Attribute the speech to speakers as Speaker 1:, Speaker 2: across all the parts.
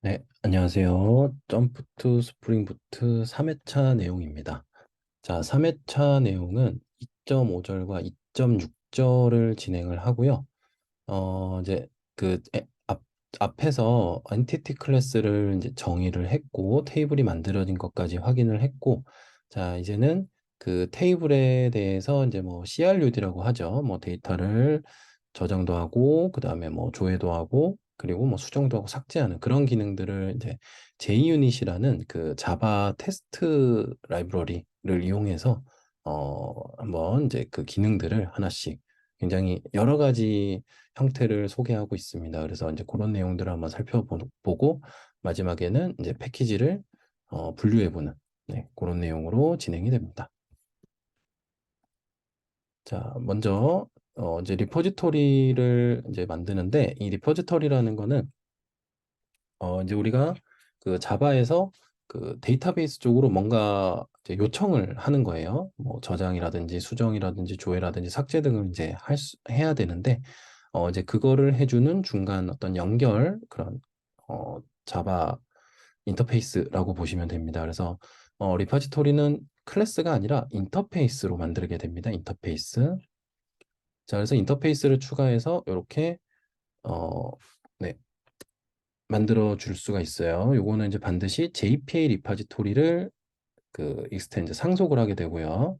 Speaker 1: 네, 안녕하세요. 점프 투 스프링 부트 3회차 내용입니다. 자, 3회차 내용은 2.5절과 2.6절을 진행을 하고요. 이제 앞에서 엔티티 클래스를 이제 정의를 했고, 테이블이 만들어진 것까지 확인을 했고, 자, 이제는 그 테이블에 대해서 이제 뭐 CRUD라고 하죠. 뭐 데이터를 저장도 하고, 그 다음에 뭐 조회도 하고, 그리고 뭐 수정도 하고 삭제하는 그런 기능들을 이제 JUnit이라는 그 자바 테스트 라이브러리를 이용해서 한번 이제 그 기능들을 하나씩 굉장히 여러 가지 형태를 소개하고 있습니다. 그래서 이제 그런 내용들을 한번 살펴보고 마지막에는 이제 패키지를 분류해보는 그런 내용으로 진행이 됩니다. 자, 먼저 이제 리포지토리를 이제 만드는데 이 리포지토리라는 거는 이제 우리가 그 자바에서 그 데이터베이스 쪽으로 뭔가 이제 요청을 하는 거예요. 뭐 저장이라든지 수정이라든지 조회라든지 삭제 등을 이제 해야 되는데 이제 그거를 해주는 중간 어떤 연결 그런 자바 인터페이스라고 보시면 됩니다. 그래서 리포지토리는 클래스가 아니라 인터페이스로 만들게 됩니다. 인터페이스. 자, 그래서 인터페이스를 추가해서 이렇게 어, 네, 만들어 줄 수가 있어요. 요거는 이제 반드시 JPA 리파지토리를 그 익스텐드 상속을 하게 되고요.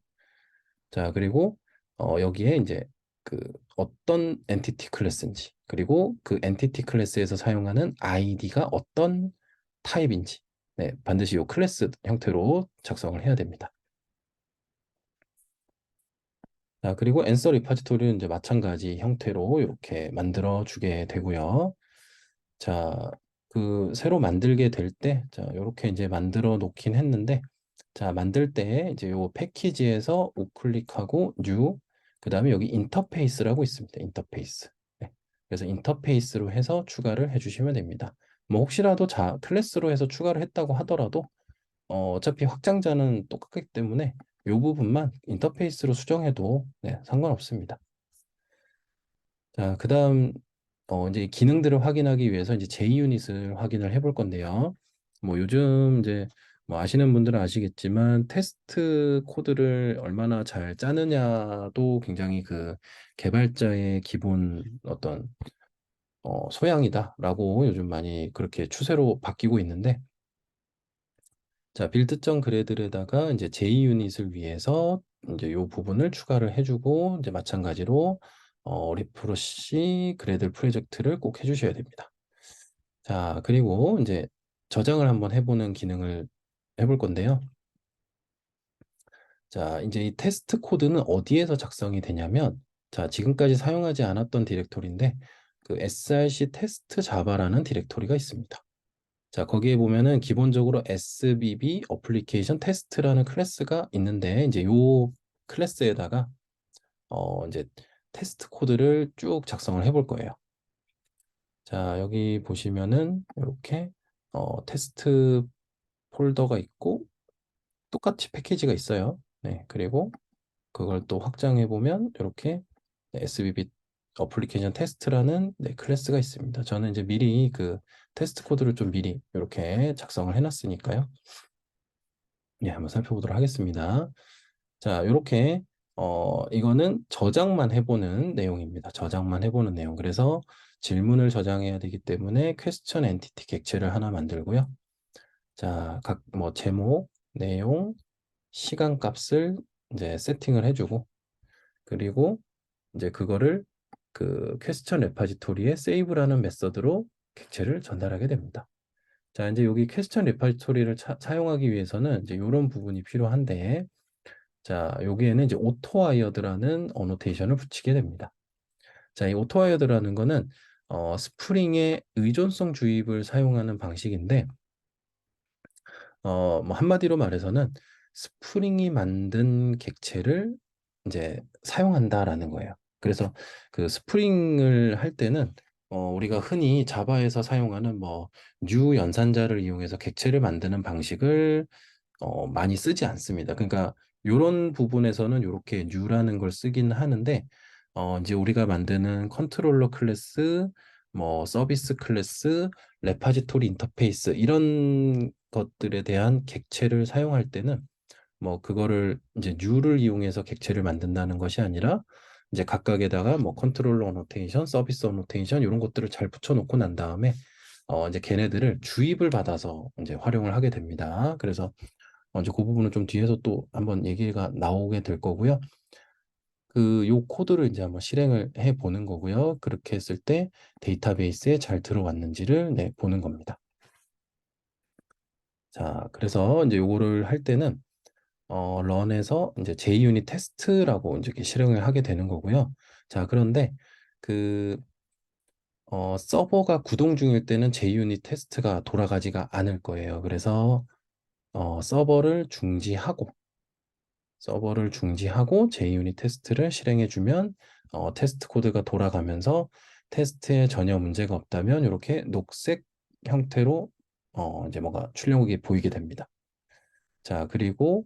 Speaker 1: 자, 그리고 여기에 이제 그 어떤 엔티티 클래스인지, 그리고 그 엔티티 클래스에서 사용하는 아이디가 어떤 타입인지, 네, 반드시 요 클래스 형태로 작성을 해야 됩니다. 자, 그리고 앤서 리파지토리는 이제 마찬가지 형태로 이렇게 만들어 주게 되고요. 자, 그 새로 만들게 될 때, 자, 이렇게 이제 만들어 놓긴 했는데, 자, 만들 때 이제 요 패키지에서 우클릭하고 뉴, 그 다음에 여기 인터페이스라고 있습니다. 인터페이스. 네. 그래서 인터페이스로 해서 추가를 해주시면 됩니다. 뭐 혹시라도 클래스로 해서 추가를 했다고 하더라도 어차피 확장자는 똑같기 때문에 이 부분만 인터페이스로 수정해도 네, 상관없습니다. 자, 그다음 이제 기능들을 확인하기 위해서 이제 JUnit을 확인을 해볼 건데요. 뭐 요즘 이제 뭐 아시는 분들은 아시겠지만 테스트 코드를 얼마나 잘 짜느냐도 굉장히 그 개발자의 기본 어떤 소양이다라고 요즘 많이 그렇게 추세로 바뀌고 있는데 자, 빌드점 그래드에다가 이제 JUnit을 위해서 이제 요 부분을 추가를 해주고 이제 마찬가지로 리프러시 그래들 프로젝트를 꼭 해주셔야 됩니다. 자, 그리고 이제 저장을 한번 해보는 기능을 해볼 건데요. 자, 이제 이 테스트 코드는 어디에서 작성이 되냐면, 자, 지금까지 사용하지 않았던 디렉토리인데, 그 src 테스트 자바라는 디렉토리가 있습니다. 자, 거기에 보면은 기본적으로 SBB 어플리케이션 테스트라는 클래스가 있는데, 이제 요 클래스에다가, 이제 테스트 코드를 쭉 작성을 해볼 거예요. 자, 여기 보시면은, 이렇게, 테스트 폴더가 있고, 똑같이 패키지가 있어요. 네, 그리고 그걸 또 확장해 보면 이렇게 SBB 어플리케이션 테스트라는 클래스가 있습니다. 저는 이제 미리 그 테스트 코드를 좀 미리 이렇게 작성을 해놨으니까요. 예, 한번 살펴보도록 하겠습니다. 자, 이렇게 이거는 저장만 해보는 내용입니다. 저장만 해보는 내용. 그래서 질문을 저장해야 되기 때문에 퀘스천 엔티티 객체를 하나 만들고요. 자, 각 뭐 제목, 내용, 시간 값을 이제 세팅을 해주고 그리고 이제 그거를 그 퀘스천 레파지토리에 세이브라는 메서드로 객체를 전달하게 됩니다. 자, 이제 여기 퀘스천 레파지토리를 사용하기 위해서는 이제 이런 부분이 필요한데, 자, 여기에는 이제 오토와이어드라는 어노테이션을 붙이게 됩니다. 자, 이 오토와이어드라는 거는 스프링의 의존성 주입을 사용하는 방식인데, 뭐 한마디로 말해서는 스프링이 만든 객체를 이제 사용한다라는 거예요. 그래서 그 스프링을 할 때는 우리가 흔히 자바에서 사용하는 뭐 new 연산자를 이용해서 객체를 만드는 방식을 많이 쓰지 않습니다. 그러니까 이런 부분에서는 이렇게 new라는 걸 쓰긴 하는데 이제 우리가 만드는 컨트롤러 클래스 뭐 서비스 클래스, 레파지토리 인터페이스 이런 것들에 대한 객체를 사용할 때는 뭐 그거를 이제 뉴를 이용해서 객체를 만든다는 것이 아니라 이제 각각에다가 뭐 컨트롤러 어노테이션, 서비스 어노테이션 이런 것들을 잘 붙여놓고 난 다음에 이제 걔네들을 주입을 받아서 이제 활용을 하게 됩니다. 그래서 이제 그 부분은 좀 뒤에서 또 한번 얘기가 나오게 될 거고요. 그 요 코드를 이제 한번 실행을 해 보는 거고요. 그렇게 했을 때 데이터베이스에 잘 들어왔는지를 네, 보는 겁니다. 자, 그래서 이제 요거를 할 때는 런에서 이제 JUnit 테스트라고 이제 이렇게 실행을 하게 되는 거고요. 자, 그런데 그 서버가 구동 중일 때는 JUnit 테스트가 돌아가지가 않을 거예요. 그래서 어, 서버를 중지하고 서버를 중지하고 JUnit 테스트를 실행해주면 테스트 코드가 돌아가면서 테스트에 전혀 문제가 없다면 이렇게 녹색 형태로 이제 뭔가 출력이 보이게 됩니다. 자, 그리고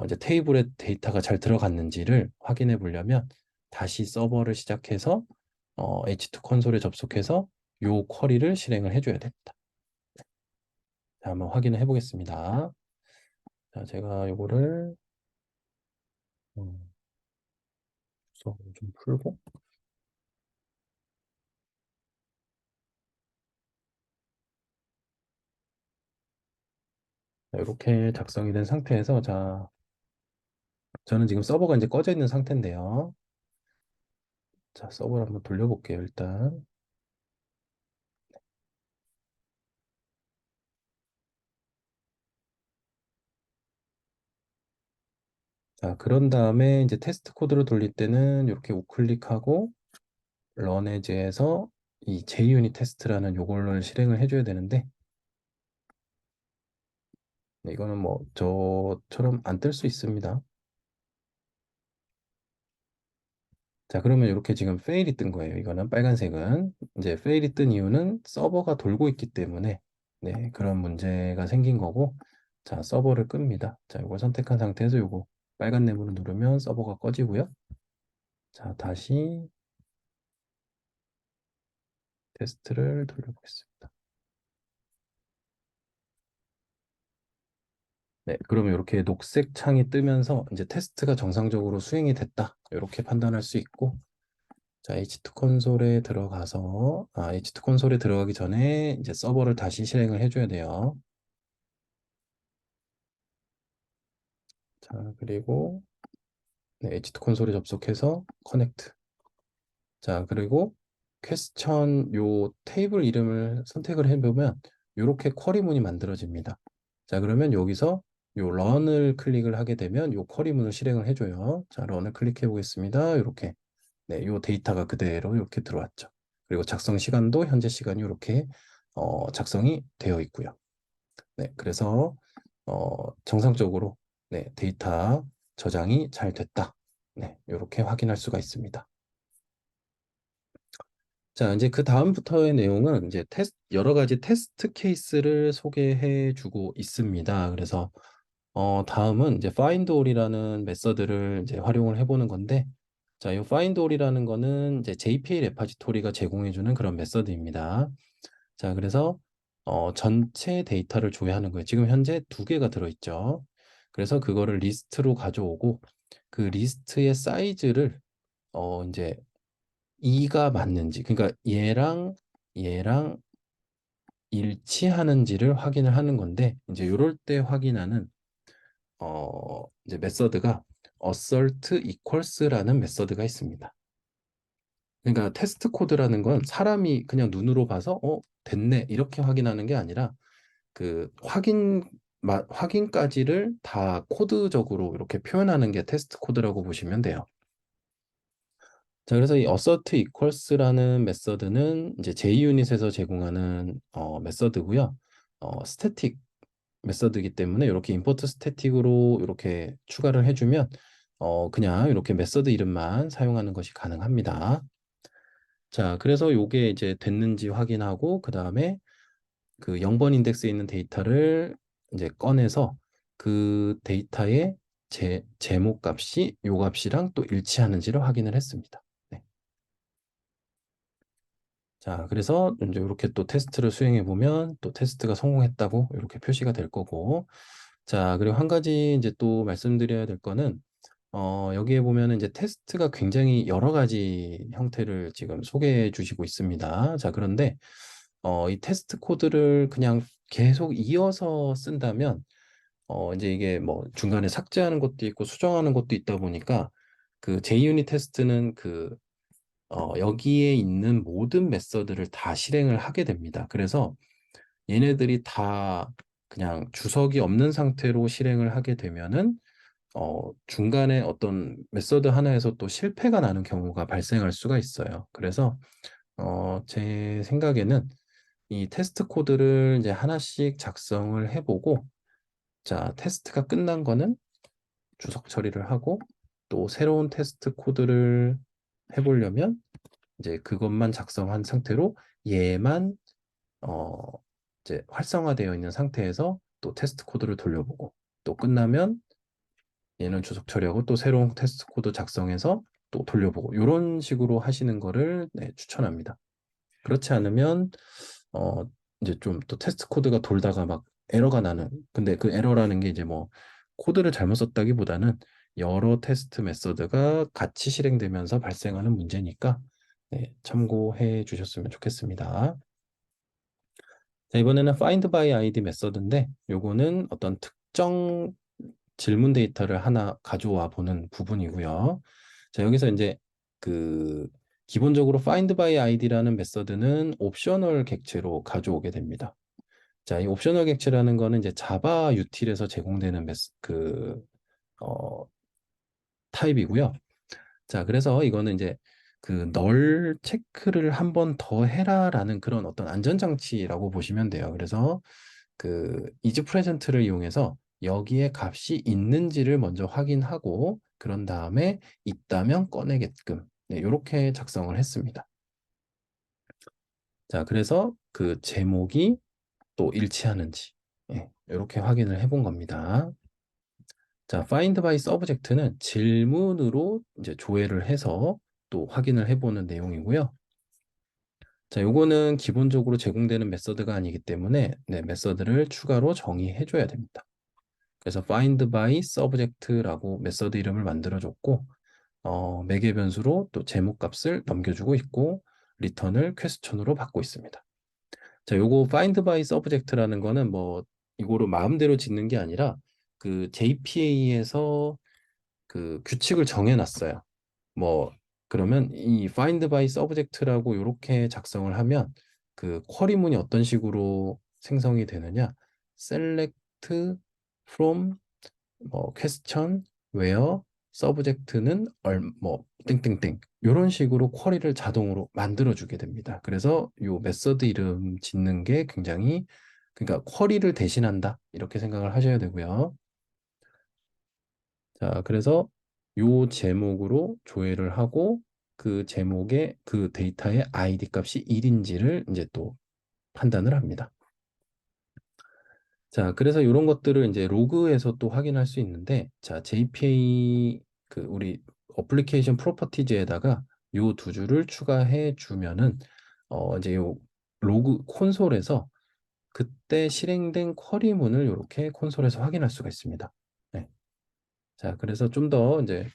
Speaker 1: 이제 테이블에 데이터가 잘 들어갔는지를 확인해 보려면 다시 서버를 시작해서 H2 콘솔에 접속해서 요 쿼리를 실행을 해줘야 됩니다. 자, 한번 확인을 해보겠습니다. 자, 제가 요거를 좀 풀고 이렇게 작성이 된 상태에서 자, 저는 지금 서버가 이제 꺼져 있는 상태인데요. 자, 서버를 한번 돌려볼게요, 일단. 자, 그런 다음에 이제 테스트 코드를 돌릴 때는 이렇게 우클릭하고 런에즈에서 이 JUnit 테스트라는 요거를 실행을 해줘야 되는데 네, 이거는 뭐 저처럼 안 뜰 수 있습니다. 자, 그러면 이렇게 지금 페일이 뜬 거예요. 이거는 빨간색은 이제 페일이 뜬 이유는 서버가 돌고 있기 때문에 네, 그런 문제가 생긴 거고 자, 서버를 끕니다. 자, 이걸 선택한 상태에서 요거 빨간 네모를 누르면 서버가 꺼지고요. 자, 다시 테스트를 돌려보겠습니다. 네, 그러면 이렇게 녹색 창이 뜨면서 이제 테스트가 정상적으로 수행이 됐다. 이렇게 판단할 수 있고 자, H2 콘솔에 들어가서 H2 콘솔에 들어가기 전에 이제 서버를 다시 실행을 해줘야 돼요. 자, 그리고 네, H2 콘솔에 접속해서 커넥트. 자, 그리고 퀘스천 요 테이블 이름을 선택을 해보면 이렇게 쿼리문이 만들어집니다. 자, 그러면 여기서 요 런을 클릭을 하게 되면 요 쿼리문을 실행을 해줘요. 자, 런을 클릭해 보겠습니다. 이렇게 네, 요 데이터가 그대로 이렇게 들어왔죠. 그리고 작성 시간도 현재 시간이 이렇게 작성이 되어 있고요. 네, 그래서 정상적으로 네, 데이터 저장이 잘 됐다. 네, 이렇게 확인할 수가 있습니다. 자, 이제 그 다음부터의 내용은 이제 여러 가지 테스트 케이스를 소개해 주고 있습니다. 그래서 다음은 이제 find all이라는 메서드를 이제 활용을 해보는 건데, 자, 이 find all이라는 거는 이제 JPA 레파지토리가 제공해주는 그런 메서드입니다. 자, 그래서 전체 데이터를 조회하는 거예요. 지금 현재 두 개가 들어있죠. 그래서 그거를 리스트로 가져오고 그 리스트의 사이즈를 이제 2가 맞는지, 그러니까 얘랑 일치하는지를 확인을 하는 건데, 이제 이럴 때 확인하는 이제 메서드가 assert equals라는 메서드가 있습니다. 그러니까 테스트 코드라는 건 사람이 그냥 눈으로 봐서 됐네 이렇게 확인하는 게 아니라 그 확인까지를 다 코드적으로 이렇게 표현하는 게 테스트 코드라고 보시면 돼요. 자, 그래서 이 assert equals라는 메서드는 이제 JUnit에서 제공하는 메서드고요. 스태틱 메서드이기 때문에 이렇게 import 스태틱으로 이렇게 추가를 해주면 그냥 이렇게 메서드 이름만 사용하는 것이 가능합니다. 자, 그래서 요게 이제 됐는지 확인하고 그 다음에 그 0번 인덱스에 있는 데이터를 이제 꺼내서 그 데이터의 제목 값이 요 값이랑 또 일치하는지를 확인을 했습니다. 네. 자, 그래서 이제 이렇게 또 테스트를 수행해 보면 또 테스트가 성공했다고 이렇게 표시가 될 거고. 자, 그리고 한 가지 이제 또 말씀드려야 될 거는 여기에 보면은 이제 테스트가 굉장히 여러 가지 형태를 지금 소개해 주시고 있습니다. 자, 그런데 이 테스트 코드를 그냥 계속 이어서 쓴다면 이제 이게 뭐 중간에 삭제하는 것도 있고 수정하는 것도 있다 보니까 그 JUnit 테스트는 여기에 있는 모든 메서드를 다 실행을 하게 됩니다. 그래서 얘네들이 다 그냥 주석이 없는 상태로 실행을 하게 되면은 중간에 어떤 메서드 하나에서 또 실패가 나는 경우가 발생할 수가 있어요. 그래서 제 생각에는 이 테스트 코드를 이제 하나씩 작성을 해보고, 자, 테스트가 끝난 거는 주석 처리를 하고, 또 새로운 테스트 코드를 해보려면 이제 그것만 작성한 상태로 얘만 어, 이제 활성화되어 있는 상태에서 또 테스트 코드를 돌려보고, 또 끝나면 얘는 주석 처리하고 또 새로운 테스트 코드 작성해서 또 돌려보고, 이런 식으로 하시는 거를 네, 추천합니다. 그렇지 않으면 어 이제 좀 또 테스트 코드가 돌다가 막 에러가 나는, 근데 그 에러라는 게 이제 뭐 코드를 잘못 썼다기보다는 여러 테스트 메서드가 같이 실행되면서 발생하는 문제니까 네, 참고해 주셨으면 좋겠습니다. 자, 이번에는 find by id 메서드인데 요거는 어떤 특정 질문 데이터를 하나 가져와 보는 부분이고요. 자, 여기서 이제 그 기본적으로 find by id라는 메서드는 옵셔널 객체로 가져오게 됩니다. 자, 이 옵셔널 객체라는 거는 이제 자바 유틸에서 제공되는 타입이고요. 자, 그래서 이거는 이제 그 널 체크를 한 번 더 해라라는 그런 어떤 안전장치라고 보시면 돼요. 그래서 그 is present를 이용해서 여기에 값이 있는지를 먼저 확인하고 그런 다음에 있다면 꺼내게끔 네, 이렇게 작성을 했습니다. 자, 그래서 그 제목이 또 일치하는지 이렇게 확인을 해본 겁니다. 자, find by subject는 질문으로 이제 조회를 해서 또 확인을 해보는 내용이고요. 자, 요거는 기본적으로 제공되는 메서드가 아니기 때문에 네, 메서드를 추가로 정의해 줘야 됩니다. 그래서 find by subject라고 메서드 이름을 만들어줬고 매개 변수로 또 제목 값을 넘겨주고 있고 리턴을 퀘스천으로 받고 있습니다. 자, 요거 find by subject라는 거는 뭐 이거로 마음대로 짓는 게 아니라 그 JPA에서 그 규칙을 정해놨어요. 뭐 그러면 이 find by subject라고 이렇게 작성을 하면 그 쿼리문이 어떤 식으로 생성이 되느냐? select from 뭐 question where subject는 뭐 땡땡땡 이런 식으로 쿼리를 자동으로 만들어 주게 됩니다. 그래서 요 메서드 이름 짓는 게 굉장히, 그러니까 쿼리를 대신한다 이렇게 생각을 하셔야 되고요. 자, 그래서 요 제목으로 조회를 하고 그 제목의 그 데이터의 ID 값이 1인지를 이제 또 판단을 합니다. 자, 그래서 이런 것들을 이제 로그에서 또 확인할 수 있는데, 자, JPA 그 우리 어플리케이션 프로퍼티즈에다가 요 두 줄을 추가해 주면은 이제 요 로그 콘솔에서 그때 실행된 쿼리문을 이렇게 콘솔에서 확인할 수가 있습니다. 네. 자, 그래서 좀 더 이제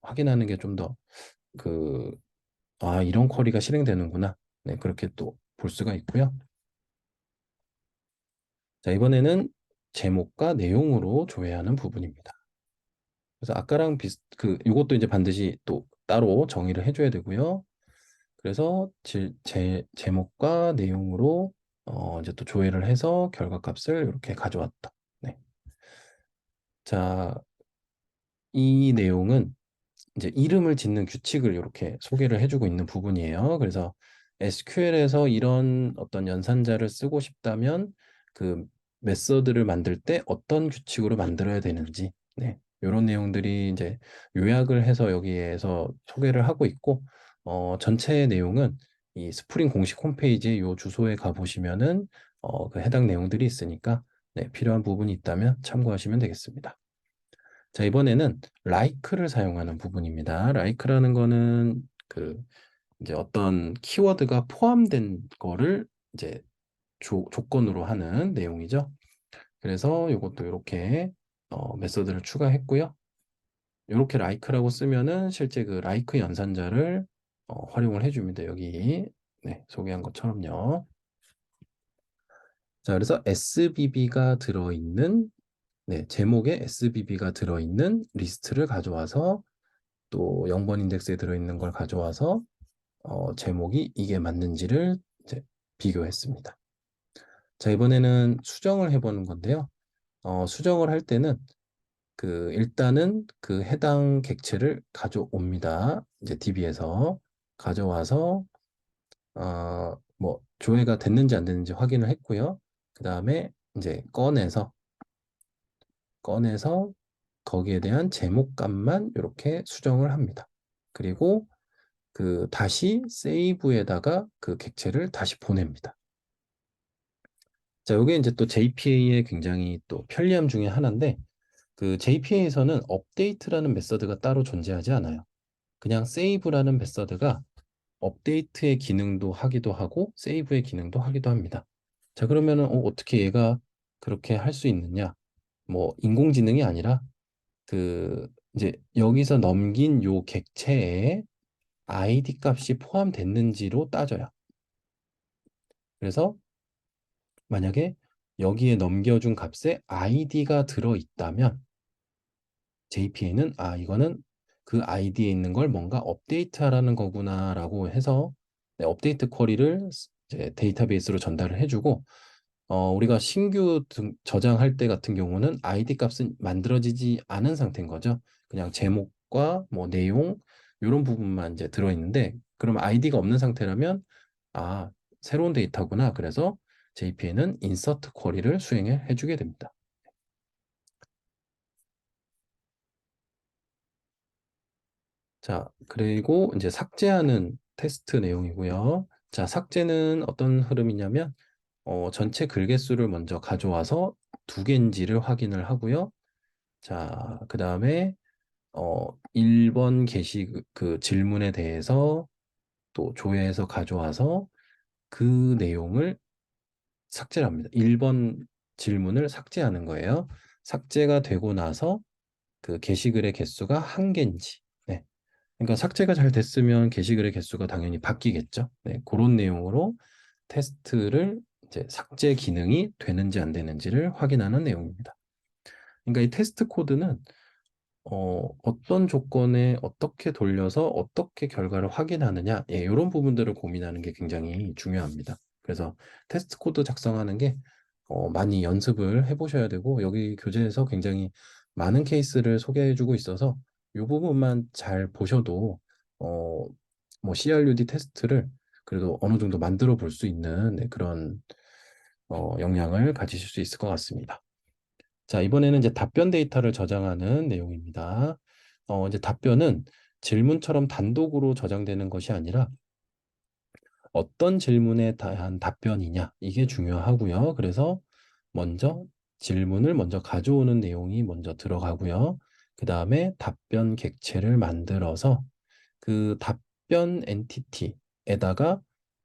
Speaker 1: 확인하는 게 좀 더 그, 아, 이런 쿼리가 실행되는구나. 네, 그렇게 또 볼 수가 있고요. 자, 이번에는 제목과 내용으로 조회하는 부분입니다. 그래서 아까랑 이것도 이제 반드시 또 따로 정의를 해줘야 되고요. 그래서 제목과 내용으로 이제 또 조회를 해서 결과값을 이렇게 가져왔다. 네. 자, 이 내용은 이제 이름을 짓는 규칙을 이렇게 소개를 해주고 있는 부분이에요. 그래서 SQL에서 이런 어떤 연산자를 쓰고 싶다면 그 메서드를 만들 때 어떤 규칙으로 만들어야 되는지, 네, 이런 내용들이 이제 요약을 해서 여기에서 소개를 하고 있고, 전체 내용은 이 스프링 공식 홈페이지에 이 주소에 가 보시면은 그 해당 내용들이 있으니까 네, 필요한 부분이 있다면 참고하시면 되겠습니다. 자, 이번에는 like를 사용하는 부분입니다. like라는 거는 그 이제 어떤 키워드가 포함된 거를 이제 조건으로 하는 내용이죠. 그래서 이것도 이렇게 메서드를 추가했고요. 이렇게 like라고 쓰면은 실제 그 like 연산자를 활용을 해줍니다. 여기 네, 소개한 것처럼요. 자, 그래서 SBB가 들어있는 네, 제목에 SBB가 들어있는 리스트를 가져와서 또 0번 인덱스에 들어있는 걸 가져와서 제목이 이게 맞는지를 이제 비교했습니다. 자, 이번에는 수정을 해보는 건데요. 수정을 할 때는 일단은 그 해당 객체를 가져옵니다. 이제 DB에서 가져와서 뭐 조회가 됐는지 안 됐는지 확인을 했고요. 그 다음에 이제 꺼내서 거기에 대한 제목값만 이렇게 수정을 합니다. 그리고 다시 세이브에다가 그 객체를 다시 보냅니다. 자, 이게 이제 또 JPA의 굉장히 또 편리함 중에 하나인데 그 JPA에서는 업데이트라는 메서드가 따로 존재하지 않아요. 그냥 세이브라는 메서드가 업데이트의 기능도 하기도 하고 세이브의 기능도 하기도 합니다. 자, 그러면은 어떻게 얘가 그렇게 할 수 있느냐? 뭐 인공지능이 아니라 이제 여기서 넘긴 요 객체에 ID 값이 포함됐는지로 따져요. 그래서 만약에 여기에 넘겨준 값에 ID가 들어있다면 JPA는 이거는 그 ID에 있는 걸 뭔가 업데이트하라는 거구나라고 해서 네, 업데이트 쿼리를 이제 데이터베이스로 전달을 해주고 우리가 신규 저장할 때 같은 경우는 ID 값은 만들어지지 않은 상태인 거죠. 그냥 제목과 뭐 내용 이런 부분만 이제 들어있는데 그럼 ID가 없는 상태라면 아 새로운 데이터구나. 그래서 JPA는 인서트 쿼리를 수행해 주게 됩니다. 자, 그리고 이제 삭제하는 테스트 내용이고요. 자, 삭제는 어떤 흐름이냐면 전체 글개수를 먼저 가져와서 두 개인지를 확인을 하고요. 자, 그 다음에 1번 게시 그 질문에 대해서 또 조회해서 가져와서 그 내용을 삭제를 합니다. 1번 질문을 삭제하는 거예요. 삭제가 되고 나서 그 게시글의 개수가 한 개인지. 네. 그러니까 삭제가 잘 됐으면 게시글의 개수가 당연히 바뀌겠죠. 네. 그런 내용으로 테스트를 이제 삭제 기능이 되는지 안 되는지를 확인하는 내용입니다. 그러니까 이 테스트 코드는 어떤 조건에 어떻게 돌려서 어떻게 결과를 확인하느냐, 예, 이런 부분들을 고민하는 게 굉장히 중요합니다. 그래서 테스트 코드 작성하는 게 많이 연습을 해보셔야 되고 여기 교재에서 굉장히 많은 케이스를 소개해주고 있어서 이 부분만 잘 보셔도 어, 뭐 CRUD 테스트를 그래도 어느 정도 만들어 볼 수 있는 네, 그런 역량을 가지실 수 있을 것 같습니다. 자, 이번에는 이제 답변 데이터를 저장하는 내용입니다. 이제 답변은 질문처럼 단독으로 저장되는 것이 아니라 어떤 질문에 대한 답변이냐, 이게 중요하고요. 그래서 먼저 질문을 먼저 가져오는 내용이 먼저 들어가고요. 그 다음에 답변 객체를 만들어서 그 답변 엔티티에다가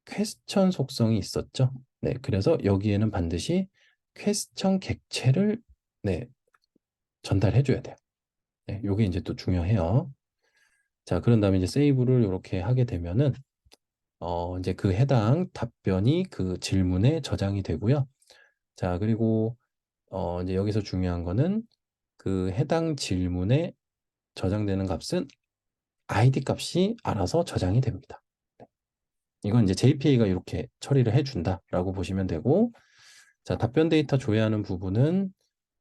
Speaker 1: 퀘스천 속성이 있었죠. 네, 그래서 여기에는 반드시 퀘스천 객체를 네, 전달해 줘야 돼요. 네, 요게 이제 또 중요해요. 자, 그런 다음에 이제 세이브를 이렇게 하게 되면은 이제 그 해당 답변이 그 질문에 저장이 되고요. 자, 그리고 이제 여기서 중요한 거는 그 해당 질문에 저장되는 값은 ID 값이 알아서 저장이 됩니다. 이건 이제 JPA가 이렇게 처리를 해준다라고 보시면 되고, 자, 답변 데이터 조회하는 부분은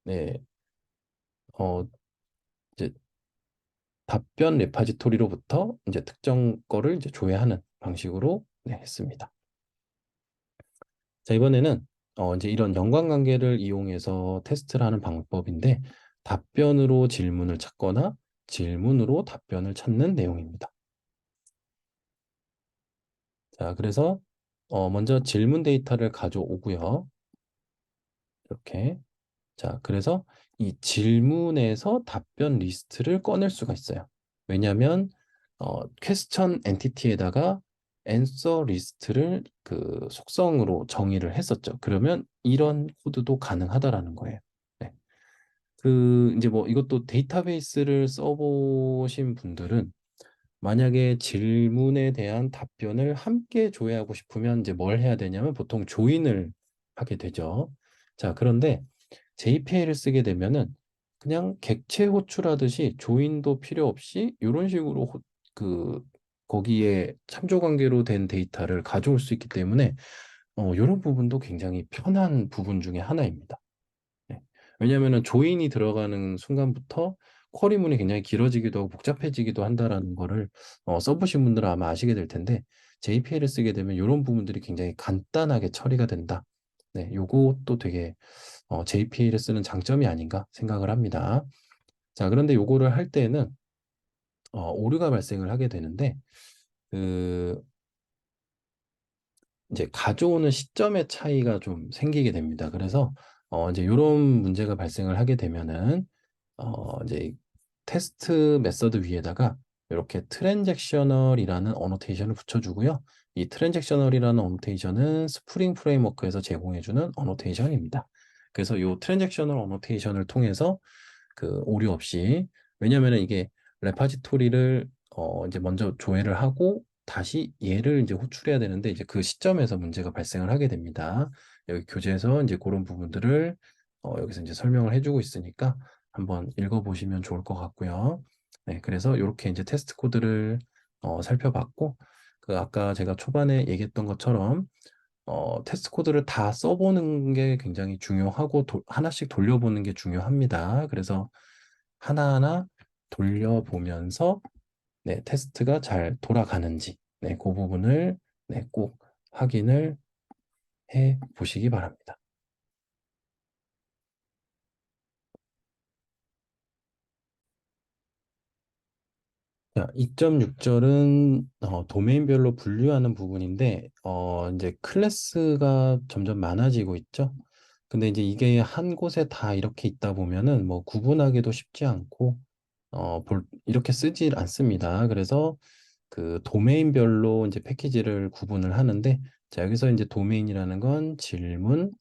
Speaker 1: 네, 어, 이제 답변 레파지토리로부터 이제 특정 거를 이제 조회하는 방식으로 네, 했습니다. 자, 이번에는 이제 이런 연관관계를 이용해서 테스트를 하는 방법인데 답변으로 질문을 찾거나 질문으로 답변을 찾는 내용입니다. 자, 그래서 먼저 질문 데이터를 가져오고요. 이렇게. 자, 그래서 이 질문에서 답변 리스트를 꺼낼 수가 있어요. 왜냐하면 퀘스천 엔티티에다가 answer 리스트를 그 속성으로 정의를 했었죠. 그러면 이런 코드도 가능하다라는 거예요. 네. 그 이제 뭐 이것도 데이터베이스를 써보신 분들은 만약에 질문에 대한 답변을 함께 조회하고 싶으면 이제 뭘 해야 되냐면 보통 조인을 하게 되죠. 자, 그런데 JPA를 쓰게 되면은 그냥 객체 호출하듯이 조인도 필요 없이 이런 식으로 그 거기에 참조 관계로 된 데이터를 가져올 수 있기 때문에 이런 부분도 굉장히 편한 부분 중에 하나입니다. 네. 왜냐하면은 조인이 들어가는 순간부터 쿼리문이 굉장히 길어지기도 하고 복잡해지기도 한다라는 거를 써보신 분들은 아마 아시게 될 텐데 JPA를 쓰게 되면 이런 부분들이 굉장히 간단하게 처리가 된다. 네, 요것도 되게 JPA를 쓰는 장점이 아닌가 생각을 합니다. 자, 그런데 요거를 할 때는 오류가 발생을 하게 되는데 그 이제 가져오는 시점의 차이가 좀 생기게 됩니다. 그래서 이제 이런 문제가 발생을 하게 되면은 이제 테스트 메서드 위에다가 이렇게 트랜잭셔널이라는 어노테이션을 붙여주고요. 이 트랜잭셔널이라는 어노테이션은 스프링 프레임워크에서 제공해주는 어노테이션입니다. 그래서 이 트랜잭셔널 어노테이션을 통해서 그 오류 없이 왜냐면은 이게 레파지토리를 이제 먼저 조회를 하고 다시 얘를 이제 호출해야 되는데 이제 그 시점에서 문제가 발생을 하게 됩니다. 여기 교재에서 이제 그런 부분들을 여기서 이제 설명을 해주고 있으니까 한번 읽어보시면 좋을 것 같고요. 네, 그래서 이렇게 이제 테스트 코드를 살펴봤고 그 아까 제가 초반에 얘기했던 것처럼 테스트 코드를 다 써보는 게 굉장히 중요하고 하나씩 돌려보는 게 중요합니다. 그래서 하나하나 돌려보면서 네, 테스트가 잘 돌아가는지 네, 그 부분을 네, 꼭 확인을 해 보시기 바랍니다. 자, 2.6절은 도메인별로 분류하는 부분인데 이제 클래스가 점점 많아지고 있죠. 근데 이제 이게 한 곳에 다 이렇게 있다 보면은 뭐 구분하기도 쉽지 않고 이렇게 쓰질 않습니다. 그래서 그 도메인별로 이제 패키지를 구분을 하는데 자, 여기서 이제 도메인이라는 건 질문,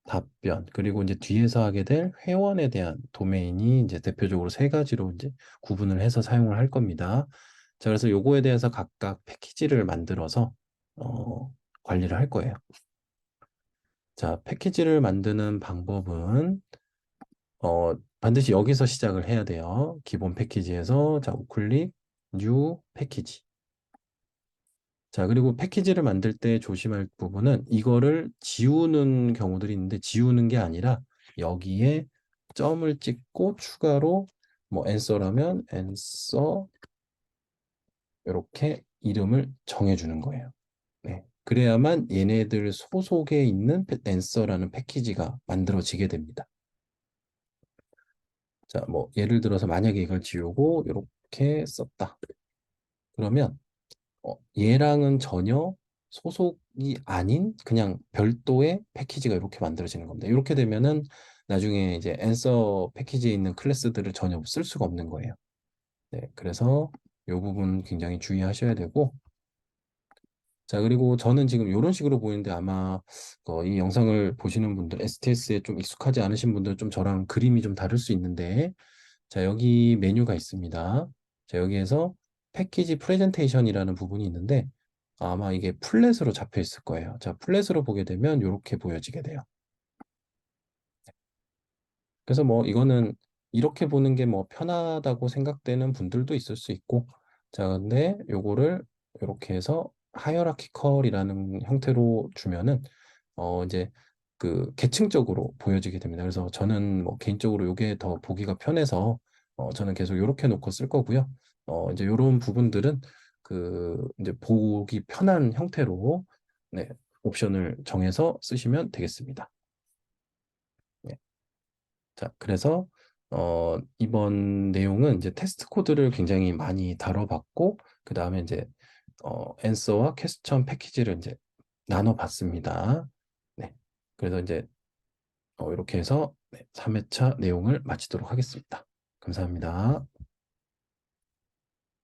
Speaker 1: 답변, 그리고 이제 뒤에서 하게 될 회원에 대한 도메인이 이제 대표적으로 세 가지로 이제 구분을 해서 사용을 할 겁니다. 자, 그래서 요거에 대해서 각각 패키지를 만들어서 관리를 할 거예요. 자, 패키지를 만드는 방법은 반드시 여기서 시작을 해야 돼요. 기본 패키지에서 자, 우클릭, 뉴 패키지. 자, 그리고 패키지를 만들 때 조심할 부분은 이거를 지우는 경우들이 있는데 지우는 게 아니라 여기에 점을 찍고 추가로 뭐 answer라면 answer 이렇게 이름을 정해주는 거예요. 네. 그래야만 얘네들 소속에 있는 answer라는 패키지가 만들어지게 됩니다. 자, 뭐 예를 들어서 만약에 이걸 지우고 이렇게 썼다. 그러면 얘랑은 전혀 소속이 아닌 그냥 별도의 패키지가 이렇게 만들어지는 겁니다. 이렇게 되면은 나중에 이제 앤서 패키지에 있는 클래스들을 전혀 쓸 수가 없는 거예요. 네, 그래서 이 부분 굉장히 주의하셔야 되고 자, 그리고 저는 지금 이런 식으로 보이는데 아마 이 영상을 보시는 분들, STS에 좀 익숙하지 않으신 분들 좀 저랑 그림이 좀 다를 수 있는데 자, 여기 메뉴가 있습니다. 자, 여기에서 패키지 프레젠테이션이라는 부분이 있는데 아마 이게 플랫으로 잡혀 있을 거예요. 자, 플랫으로 보게 되면 이렇게 보여지게 돼요. 그래서 뭐 이거는 이렇게 보는 게 뭐 편하다고 생각되는 분들도 있을 수 있고 자, 근데 요거를 이렇게 해서 하이어라키컬이라는 형태로 주면은 이제 그 계층적으로 보여지게 됩니다. 그래서 저는 뭐 개인적으로 요게 더 보기가 편해서 저는 계속 이렇게 놓고 쓸 거고요. 이제 요런 부분들은 그 이제 보기 편한 형태로 네, 옵션을 정해서 쓰시면 되겠습니다. 네. 자, 그래서 이번 내용은 이제 테스트 코드를 굉장히 많이 다뤄봤고 그 다음에 이제 앤서와 퀘스천 패키지를 이제 나눠봤습니다. 네. 그래서 이제 이렇게 해서 3회차 내용을 마치도록 하겠습니다. 감사합니다.